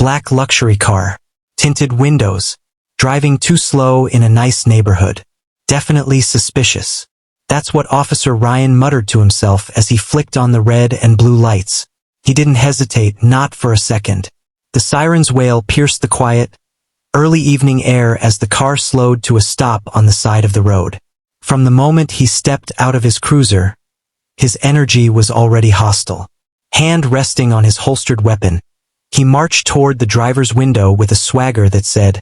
Black luxury car. Tinted windows. Driving too slow in a nice neighborhood. Definitely suspicious. That's what Officer Ryan muttered to himself as he flicked on the red and blue lights. He didn't hesitate, not for a second. The siren's wail pierced the quiet, early evening air as the car slowed to a stop on the side of the road. From the moment he stepped out of his cruiser, his energy was already hostile. Hand resting on his holstered weapon, he marched toward the driver's window with a swagger that said,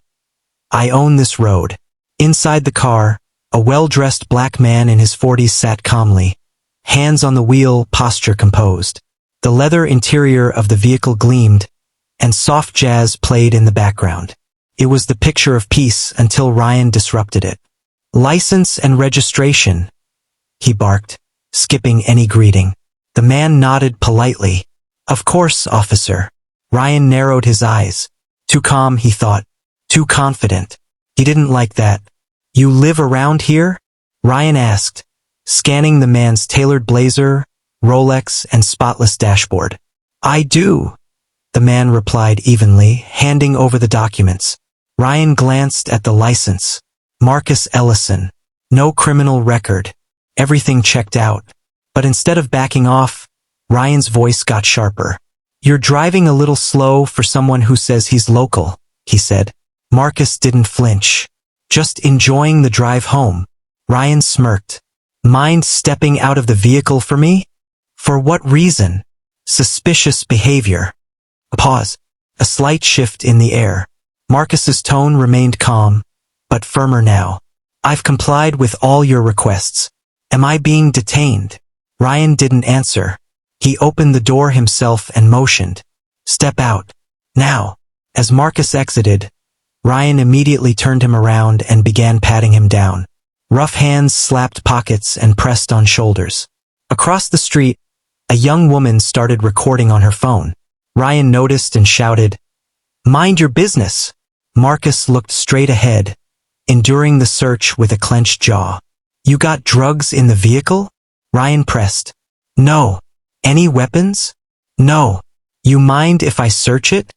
"I own this road." Inside the car, a well-dressed black man in his 40s sat calmly, hands on the wheel, posture composed. The leather interior of the vehicle gleamed, and soft jazz played in the background. It was the picture of peace until Ryan disrupted it. "License and registration," he barked, skipping any greeting. The man nodded politely. "Of course, officer." Ryan narrowed his eyes. Too calm, he thought. Too confident. He didn't like that. "You live around here?" Ryan asked, scanning the man's tailored blazer, Rolex, and spotless dashboard. "I do," the man replied evenly, handing over the documents. Ryan glanced at the license. Marcus Ellison. No criminal record. Everything checked out. But instead of backing off, Ryan's voice got sharper. "You're driving a little slow for someone who says he's local," he said. Marcus didn't flinch. "Just enjoying the drive home." Ryan smirked. "Mind stepping out of the vehicle for me?" "For what reason?" "Suspicious behavior." A pause. A slight shift in the air. Marcus's tone remained calm, but firmer now. "I've complied with all your requests. Am I being detained?" Ryan didn't answer. He opened the door himself and motioned. "Step out. Now." As Marcus exited, Ryan immediately turned him around and began patting him down. Rough hands slapped pockets and pressed on shoulders. Across the street, a young woman started recording on her phone. Ryan noticed and shouted, "Mind your business." Marcus looked straight ahead, enduring the search with a clenched jaw. "You got drugs in the vehicle?" Ryan pressed. "No." "Any weapons?" "No." "You mind if I search it?"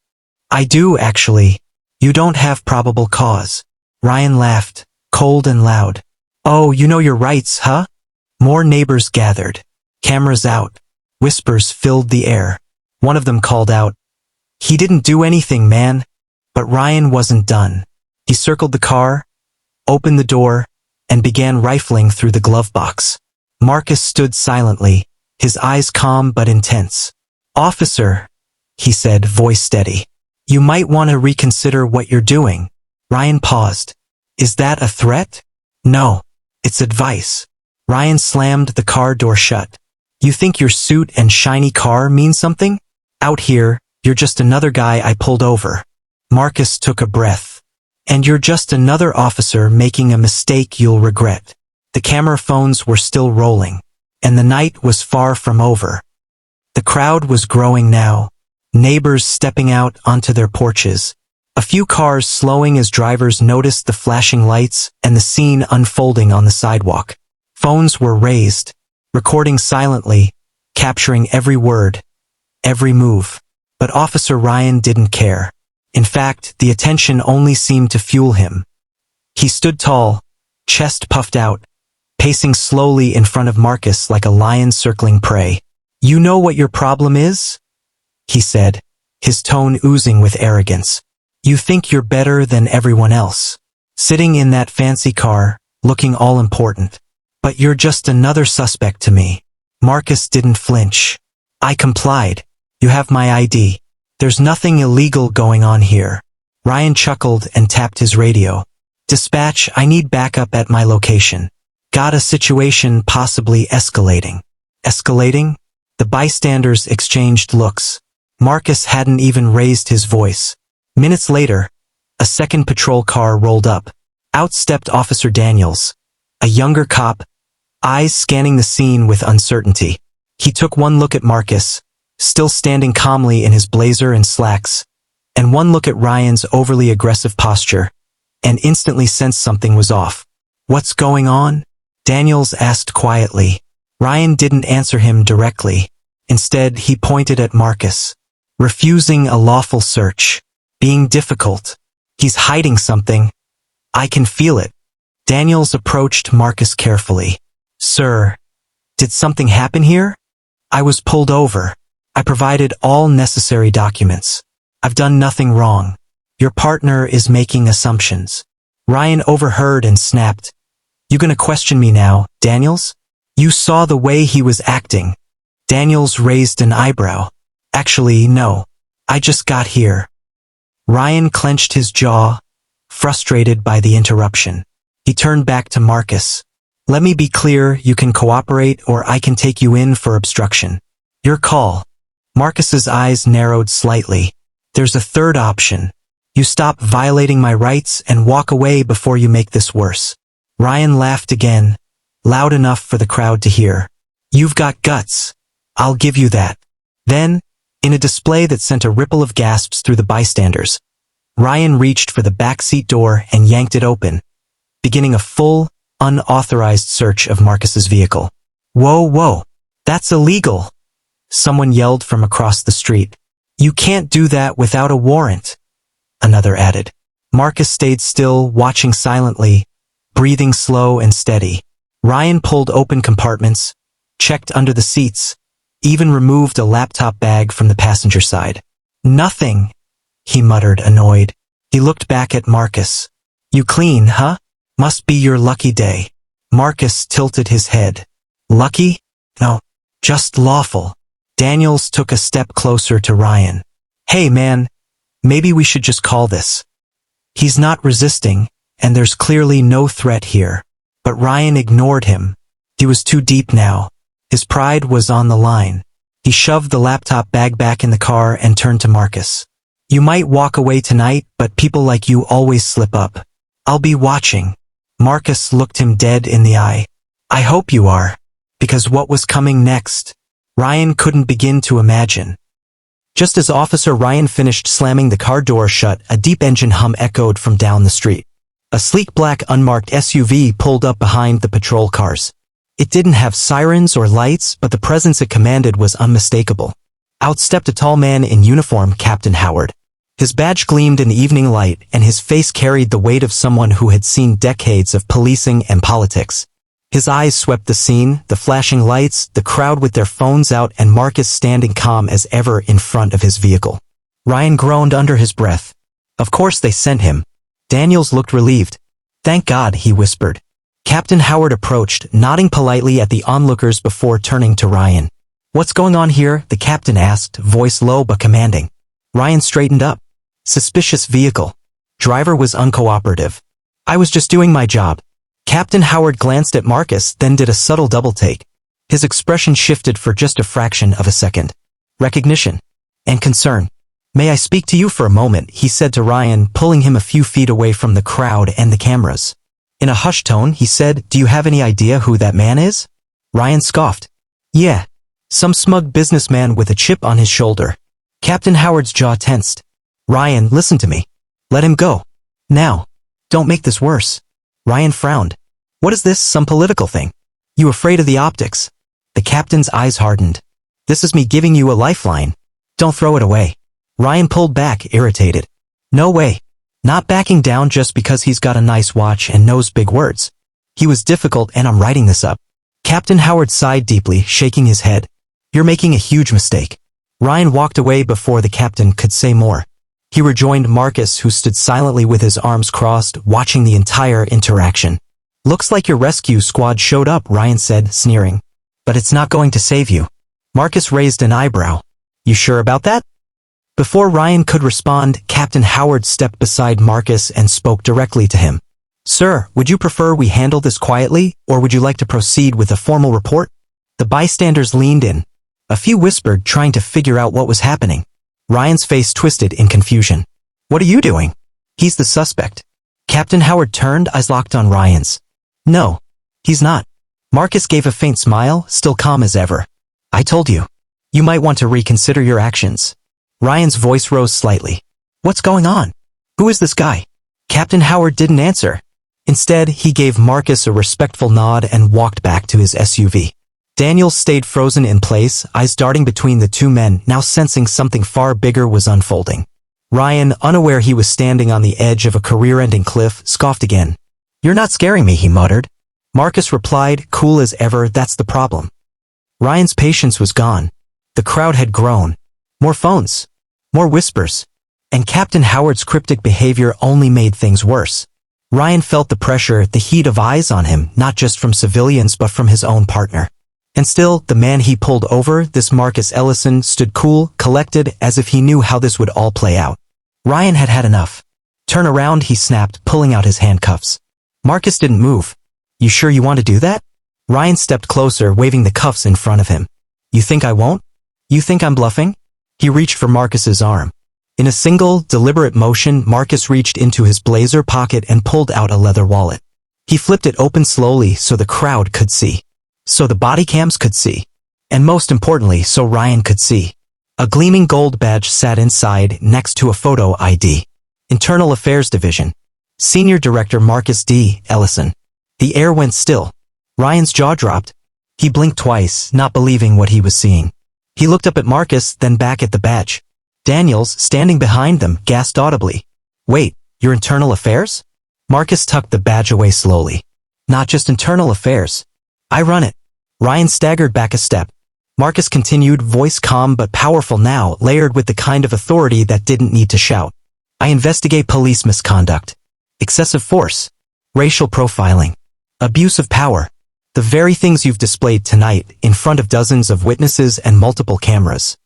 "I do, actually." "You don't have probable cause." Ryan laughed, cold and loud. "Oh, you know your rights, huh?" More neighbors gathered. Cameras out. Whispers filled the air. One of them called out, "He didn't do anything, man." But Ryan wasn't done. He circled the car, opened the door, and began rifling through the glove box. Marcus stood silently, his eyes calm but intense. "Officer," he said, voice steady, "you might want to reconsider what you're doing." Ryan paused. "Is that a threat?" "No. It's advice." Ryan slammed the car door shut. "You think your suit and shiny car mean something? Out here, you're just another guy I pulled over." Marcus took a breath. "And you're just another officer making a mistake you'll regret." The camera phones were still rolling, and the night was far from over. The crowd was growing now, neighbors stepping out onto their porches, a few cars slowing as drivers noticed the flashing lights and the scene unfolding on the sidewalk. Phones were raised, recording silently, capturing every word, every move. But Officer Ryan didn't care. In fact, the attention only seemed to fuel him. He stood tall, chest puffed out, pacing slowly in front of Marcus like a lion circling prey. "You know what your problem is?" he said, his tone oozing with arrogance. "You think you're better than everyone else, sitting in that fancy car, looking all important. But you're just another suspect to me." Marcus didn't flinch. "I complied. You have my ID. There's nothing illegal going on here." Ryan chuckled and tapped his radio. "Dispatch, I need backup at my location. Got a situation possibly escalating." "Escalating?" The bystanders exchanged looks. Marcus hadn't even raised his voice. Minutes later, a second patrol car rolled up. Out stepped Officer Daniels, a younger cop, eyes scanning the scene with uncertainty. He took one look at Marcus, still standing calmly in his blazer and slacks, and one look at Ryan's overly aggressive posture, and instantly sensed something was off. "What's going on?" Daniels asked quietly. Ryan didn't answer him directly. Instead, he pointed at Marcus. "Refusing a lawful search." being difficult. He's hiding something. I can feel it. Daniels approached Marcus carefully. Sir, did something happen here? I was pulled over. I provided all necessary documents. I've done nothing wrong. Your partner is making assumptions. Ryan overheard and snapped. You gonna question me now, Daniels? You saw the way he was acting. Daniels raised an eyebrow. Actually, no. I just got here. Ryan clenched his jaw, frustrated by the interruption. He turned back to Marcus. Let me be clear, you can cooperate or I can take you in for obstruction. Your call. Marcus's eyes narrowed slightly. There's a third option. You stop violating my rights and walk away before you make this worse. Ryan laughed again, loud enough for the crowd to hear. You've got guts. I'll give you that. Then, in a display that sent a ripple of gasps through the bystanders, Ryan reached for the backseat door and yanked it open, beginning a full, unauthorized search of Marcus's vehicle. Whoa, whoa, that's illegal, someone yelled from across the street. You can't do that without a warrant, another added. Marcus stayed still, watching silently, breathing slow and steady. Ryan pulled open compartments, checked under the seats, even removed a laptop bag from the passenger side. Nothing, he muttered, annoyed. He looked back at Marcus. You clean, huh? Must be your lucky day. Marcus tilted his head. Lucky? No, just lawful. Daniels took a step closer to Ryan. Hey man, maybe we should just call this. He's not resisting, and there's clearly no threat here. But Ryan ignored him. He was too deep now. His pride was on the line. He shoved the laptop bag back in the car and turned to Marcus. You might walk away tonight, but people like you always slip up. I'll be watching. Marcus looked him dead in the eye. I hope you are. Because what was coming next, Ryan couldn't begin to imagine. Just as Officer Ryan finished slamming the car door shut, a deep engine hum echoed from down the street. A sleek black unmarked SUV pulled up behind the patrol cars. It didn't have sirens or lights, but the presence it commanded was unmistakable. Out stepped a tall man in uniform, Captain Howard. His badge gleamed in the evening light, and his face carried the weight of someone who had seen decades of policing and politics. His eyes swept the scene, the flashing lights, the crowd with their phones out, and Marcus standing calm as ever in front of his vehicle. Ryan groaned under his breath. Of course they sent him. Daniels looked relieved. Thank God, he whispered. Captain Howard approached, nodding politely at the onlookers before turning to Ryan. What's going on here? The captain asked, voice low but commanding. Ryan straightened up. Suspicious vehicle. Driver was uncooperative. I was just doing my job. Captain Howard glanced at Marcus, then did a subtle double take. His expression shifted for just a fraction of a second. Recognition. And concern. May I speak to you for a moment, he said to Ryan, pulling him a few feet away from the crowd and the cameras. In a hushed tone, he said, Do you have any idea who that man is? Ryan scoffed. Yeah. Some smug businessman with a chip on his shoulder. Captain Howard's jaw tensed. Ryan, listen to me. Let him go. Now. Don't make this worse. Ryan frowned. What is this, some political thing? You afraid of the optics? The captain's eyes hardened. This is me giving you a lifeline. Don't throw it away. Ryan pulled back, irritated. No way. Not backing down just because he's got a nice watch and knows big words. He was difficult and I'm writing this up. Captain Howard sighed deeply, shaking his head. You're making a huge mistake. Ryan walked away before the captain could say more. He rejoined Marcus, who stood silently with his arms crossed, watching the entire interaction. Looks like your rescue squad showed up, Ryan said, sneering. But it's not going to save you. Marcus raised an eyebrow. You sure about that? Before Ryan could respond, Captain Howard stepped beside Marcus and spoke directly to him. Sir, would you prefer we handle this quietly, or would you like to proceed with a formal report? The bystanders leaned in. A few whispered, trying to figure out what was happening. Ryan's face twisted in confusion. What are you doing? He's the suspect. Captain Howard turned, eyes locked on Ryan's. No, he's not. Marcus gave a faint smile, still calm as ever. I told you. You might want to reconsider your actions. Ryan's voice rose slightly. What's going on? Who is this guy? Captain Howard didn't answer. Instead, he gave Marcus a respectful nod and walked back to his SUV. Daniels stayed frozen in place, eyes darting between the two men, now sensing something far bigger was unfolding. Ryan, unaware he was standing on the edge of a career-ending cliff, scoffed again. "You're not scaring me," he muttered. Marcus replied, cool as ever, "That's the problem." Ryan's patience was gone. The crowd had grown. More phones. More whispers. And Captain Howard's cryptic behavior only made things worse. Ryan felt the pressure, the heat of eyes on him, not just from civilians but from his own partner. And still, the man he pulled over, this Marcus Ellison, stood cool, collected, as if he knew how this would all play out. Ryan had had enough. "Turn around," he snapped, pulling out his handcuffs. Marcus didn't move. "You sure you want to do that?" Ryan stepped closer, waving the cuffs in front of him. "You think I won't? You think I'm bluffing?" He reached for Marcus's arm. In a single, deliberate motion, Marcus reached into his blazer pocket and pulled out a leather wallet. He flipped it open slowly so the crowd could see. So the body cams could see. And most importantly, so Ryan could see. A gleaming gold badge sat inside, next to a photo ID. Internal Affairs Division. Senior Director Marcus D. Ellison. The air went still. Ryan's jaw dropped. He blinked twice, not believing what he was seeing. He looked up at Marcus, then back at the badge. Daniels, standing behind them, gasped audibly. "Wait, your Internal Affairs?" Marcus tucked the badge away slowly. "Not just Internal Affairs. I run it." Ryan staggered back a step. Marcus continued, voice calm but powerful now, layered with the kind of authority that didn't need to shout. "I investigate police misconduct. Excessive force. Racial profiling. Abuse of power. The very things you've displayed tonight, in front of dozens of witnesses and multiple cameras."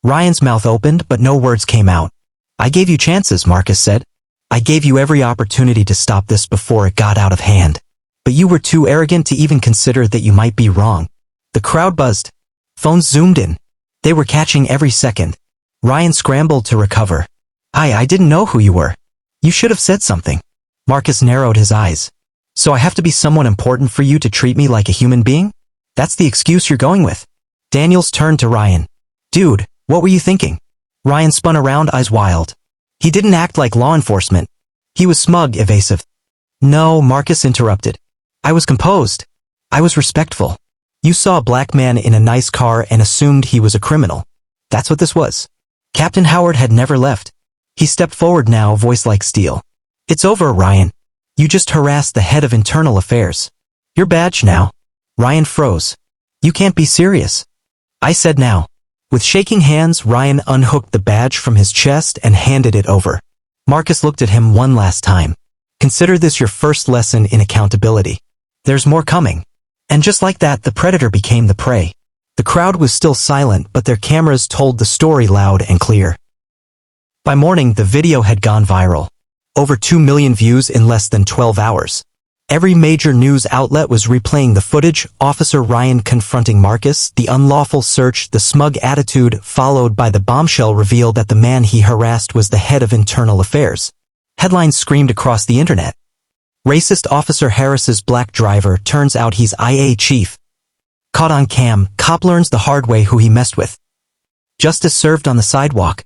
Ryan's mouth opened, but no words came out. "I gave you chances," Marcus said. "I gave you every opportunity to stop this before it got out of hand. But you were too arrogant to even consider that you might be wrong." The crowd buzzed. Phones zoomed in. They were catching every second. Ryan scrambled to recover. I didn't know who you were. You should have said something." Marcus narrowed his eyes. "So I have to be someone important for you to treat me like a human being? That's the excuse you're going with?" Daniels turned to Ryan. "Dude, what were you thinking?" Ryan spun around, eyes wild. He didn't act like law enforcement. He was smug, evasive. "No," Marcus interrupted. "I was composed. I was respectful. You saw a black man in a nice car and assumed he was a criminal. That's what this was." Captain Howard had never left. He stepped forward now, voice like steel. "It's over, Ryan. You just harassed the head of Internal Affairs. Your badge now." Ryan froze. "You can't be serious." "I said now." With shaking hands, Ryan unhooked the badge from his chest and handed it over. Marcus looked at him one last time. "Consider this your first lesson in accountability. There's more coming." And just like that, the predator became the prey. The crowd was still silent, but their cameras told the story loud and clear. By morning, the video had gone viral. Over 2 million views in less than 12 hours. Every major news outlet was replaying the footage, Officer Ryan confronting Marcus, the unlawful search, the smug attitude, followed by the bombshell reveal that the man he harassed was the head of Internal Affairs. Headlines screamed across the internet. Racist officer harasses black driver, turns out he's IA chief. Caught on cam, cop learns the hard way who he messed with. Justice served on the sidewalk.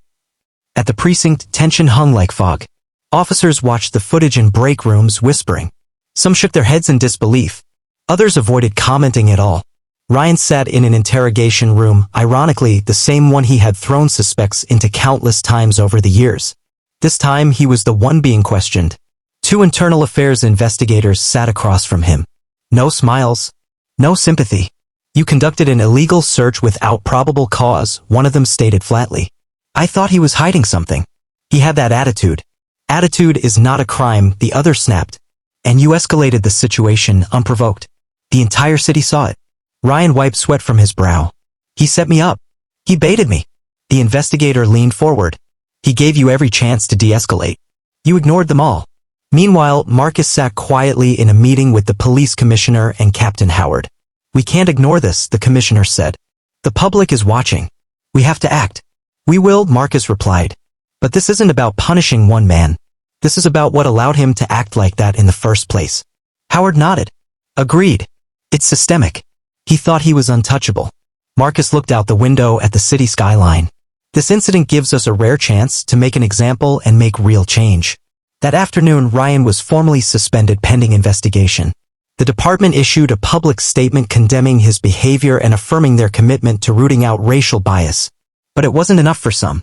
At the precinct, tension hung like fog. Officers watched the footage in break rooms, whispering. Some shook their heads in disbelief. Others avoided commenting at all. Ryan sat in an interrogation room, ironically the same one he had thrown suspects into countless times over the years. This time he was the one being questioned. 2 Internal Affairs investigators sat across from him. No smiles. No sympathy. "You conducted an illegal search without probable cause," one of them stated flatly. "I thought he was hiding something." "He had that attitude." "Attitude is not a crime," the other snapped. "And you escalated the situation unprovoked. The entire city saw it." Ryan wiped sweat from his brow. "He set me up. He baited me." The investigator leaned forward. "He gave you every chance to de-escalate. You ignored them all." Meanwhile, Marcus sat quietly in a meeting with the police commissioner and Captain Howard. "We can't ignore this," the commissioner said. "The public is watching. We have to act." "We will," Marcus replied. "But this isn't about punishing one man. This is about what allowed him to act like that in the first place." Howard nodded. "Agreed. It's systemic." He thought he was untouchable. Marcus looked out the window at the city skyline. "This incident gives us a rare chance to make an example and make real change." That afternoon, Ryan was formally suspended pending investigation. The department issued a public statement condemning his behavior and affirming their commitment to rooting out racial bias. But it wasn't enough for some.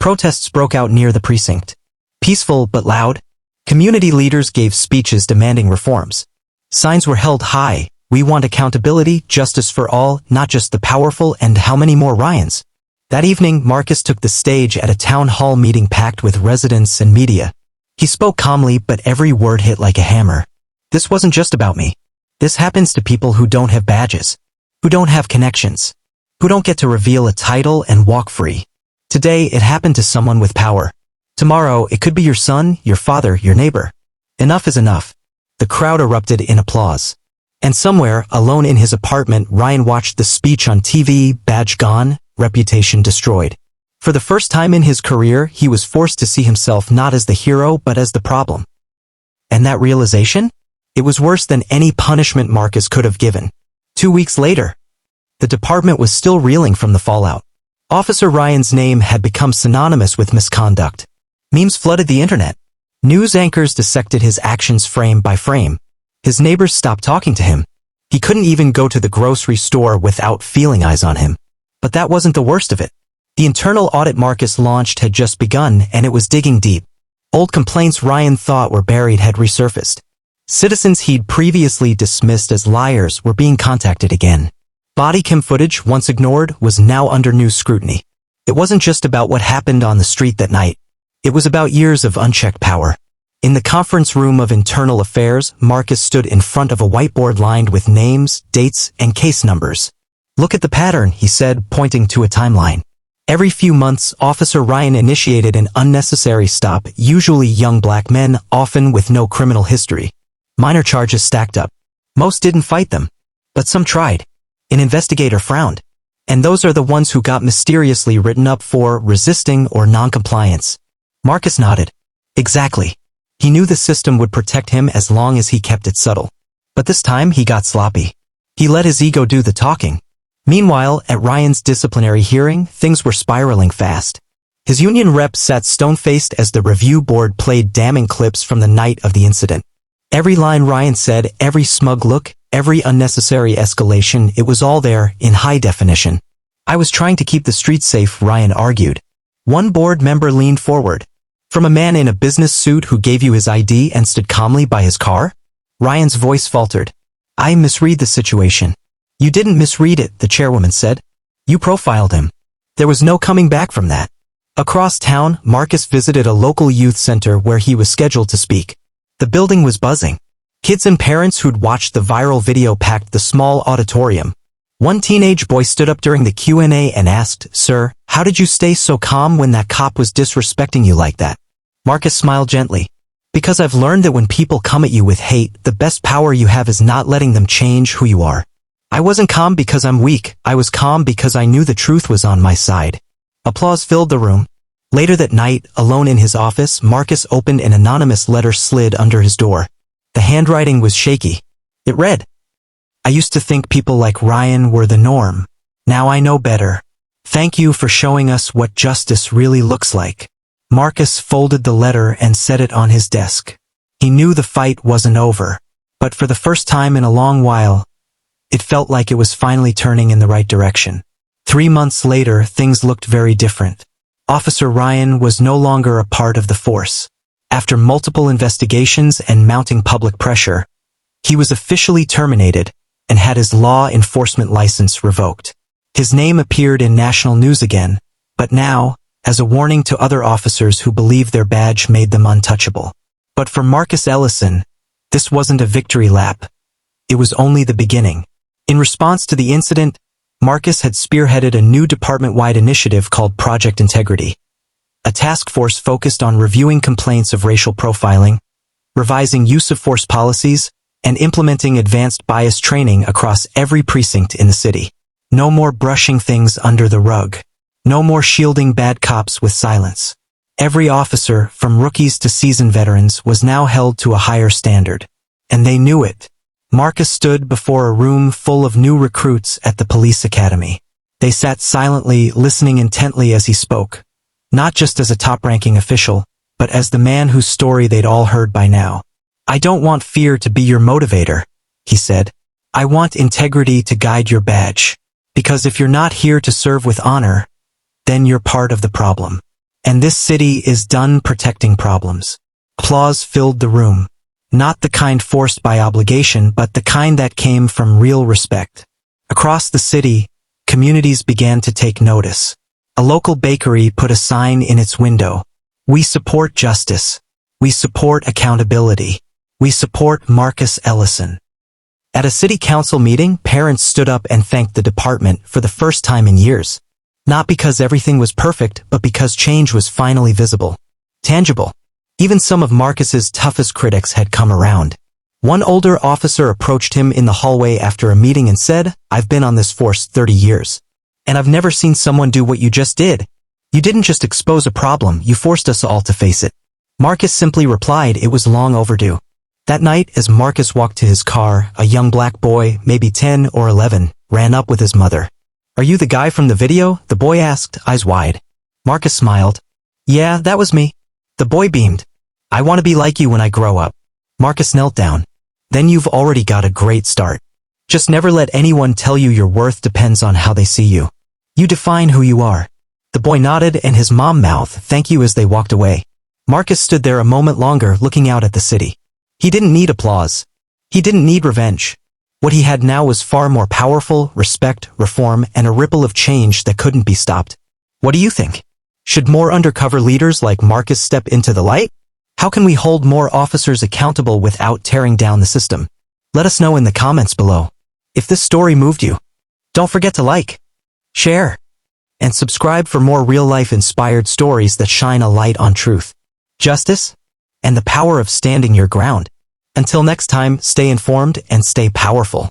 Protests broke out near the precinct. Peaceful but loud, community leaders gave speeches demanding reforms. Signs were held high. We want accountability, justice for all, not just the powerful, and how many more Ryans? That evening, Marcus took the stage at a town hall meeting packed with residents and media. He spoke calmly, but every word hit like a hammer. This wasn't just about me. This happens to people who don't have badges, who don't have connections, who don't get to reveal a title and walk free. Today, it happened to someone with power. Tomorrow, it could be your son, your father, your neighbor. Enough is enough. The crowd erupted in applause. And somewhere, alone in his apartment, Ryan watched the speech on TV, badge gone, reputation destroyed. For the first time in his career, he was forced to see himself not as the hero but as the problem. And that realization? It was worse than any punishment Marcus could have given. 2 weeks later, the department was still reeling from the fallout. Officer Ryan's name had become synonymous with misconduct. Memes flooded the internet. News anchors dissected his actions frame by frame. His neighbors stopped talking to him. He couldn't even go to the grocery store without feeling eyes on him. But that wasn't the worst of it. The internal audit Marcus launched had just begun, and it was digging deep. Old complaints Ryan thought were buried had resurfaced. Citizens he'd previously dismissed as liars were being contacted again. Body cam footage, once ignored, was now under new scrutiny. It wasn't just about what happened on the street that night. It was about years of unchecked power. In the conference room of internal affairs, Marcus stood in front of a whiteboard lined with names, dates, and case numbers. "Look at the pattern," he said, pointing to a timeline. Every few months, Officer Ryan initiated an unnecessary stop, usually young black men, often with no criminal history. Minor charges stacked up. Most didn't fight them, but some tried. An investigator frowned. And those are the ones who got mysteriously written up for resisting or non-compliance. Marcus nodded. Exactly. He knew the system would protect him as long as he kept it subtle. But this time he got sloppy. He let his ego do the talking. Meanwhile, at Ryan's disciplinary hearing, things were spiraling fast. His union rep sat stone-faced as the review board played damning clips from the night of the incident. Every line Ryan said, every smug look, every unnecessary escalation, it was all there, in high definition. "I was trying to keep the streets safe," Ryan argued. One board member leaned forward. "From a man in a business suit who gave you his ID and stood calmly by his car?" Ryan's voice faltered. "I misread the situation." "You didn't misread it," the chairwoman said. "You profiled him." There was no coming back from that. Across town, Marcus visited a local youth center where he was scheduled to speak. The building was buzzing. Kids and parents who'd watched the viral video packed the small auditorium. One teenage boy stood up during the Q&A and asked, "Sir, how did you stay so calm when that cop was disrespecting you like that?" Marcus smiled gently. "Because I've learned that when people come at you with hate, the best power you have is not letting them change who you are. I wasn't calm because I'm weak. I was calm because I knew the truth was on my side." Applause filled the room. Later that night, alone in his office, Marcus opened an anonymous letter slid under his door. The handwriting was shaky. It read, "I used to think people like Ryan were the norm. Now I know better. Thank you for showing us what justice really looks like." Marcus folded the letter and set it on his desk. He knew the fight wasn't over, but for the first time in a long while, it felt like it was finally turning in the right direction. 3 months later, things looked very different. Officer Ryan was no longer a part of the force. After multiple investigations and mounting public pressure, he was officially terminated and had his law enforcement license revoked. His name appeared in national news again, but now, as a warning to other officers who believed their badge made them untouchable. But for Marcus Ellison, this wasn't a victory lap. It was only the beginning. In response to the incident, Marcus had spearheaded a new department-wide initiative called Project Integrity, a task force focused on reviewing complaints of racial profiling, revising use-of-force policies, and implementing advanced bias training across every precinct in the city. No more brushing things under the rug. No more shielding bad cops with silence. Every officer, from rookies to seasoned veterans, was now held to a higher standard. And they knew it. Marcus stood before a room full of new recruits at the police academy. They sat silently, listening intently as he spoke, not just as a top-ranking official, but as the man whose story they'd all heard by now. "I don't want fear to be your motivator," he said. "I want integrity to guide your badge. Because if you're not here to serve with honor, then you're part of the problem." And this city is done protecting problems. Applause filled the room. Not the kind forced by obligation, but the kind that came from real respect. Across the city, communities began to take notice. A local bakery put a sign in its window. We support justice. We support accountability. We support Marcus Ellison. At a city council meeting, parents stood up and thanked the department for the first time in years. Not because everything was perfect, but because change was finally visible. Tangible. Even some of Marcus's toughest critics had come around. One older officer approached him in the hallway after a meeting and said, "I've been on this force 30 years. And I've never seen someone do what you just did. You didn't just expose a problem, you forced us all to face it." Marcus simply replied it was long overdue. That night, as Marcus walked to his car, a young black boy, maybe 10 or 11, ran up with his mother. "Are you the guy from the video?" the boy asked, eyes wide. Marcus smiled. "Yeah, that was me." The boy beamed. "I want to be like you when I grow up." Marcus knelt down. "Then you've already got a great start. Just never let anyone tell you your worth depends on how they see you. You define who you are." The boy nodded and his mom mouthed, "Thank you," as they walked away. Marcus stood there a moment longer, looking out at the city. He didn't need applause. He didn't need revenge. What he had now was far more powerful: respect, reform, and a ripple of change that couldn't be stopped. What do you think? Should more undercover leaders like Marcus step into the light? How can we hold more officers accountable without tearing down the system? Let us know in the comments below. If this story moved you, don't forget to like, share, and subscribe for more real-life inspired stories that shine a light on truth, justice, and the power of standing your ground. Until next time, stay informed and stay powerful.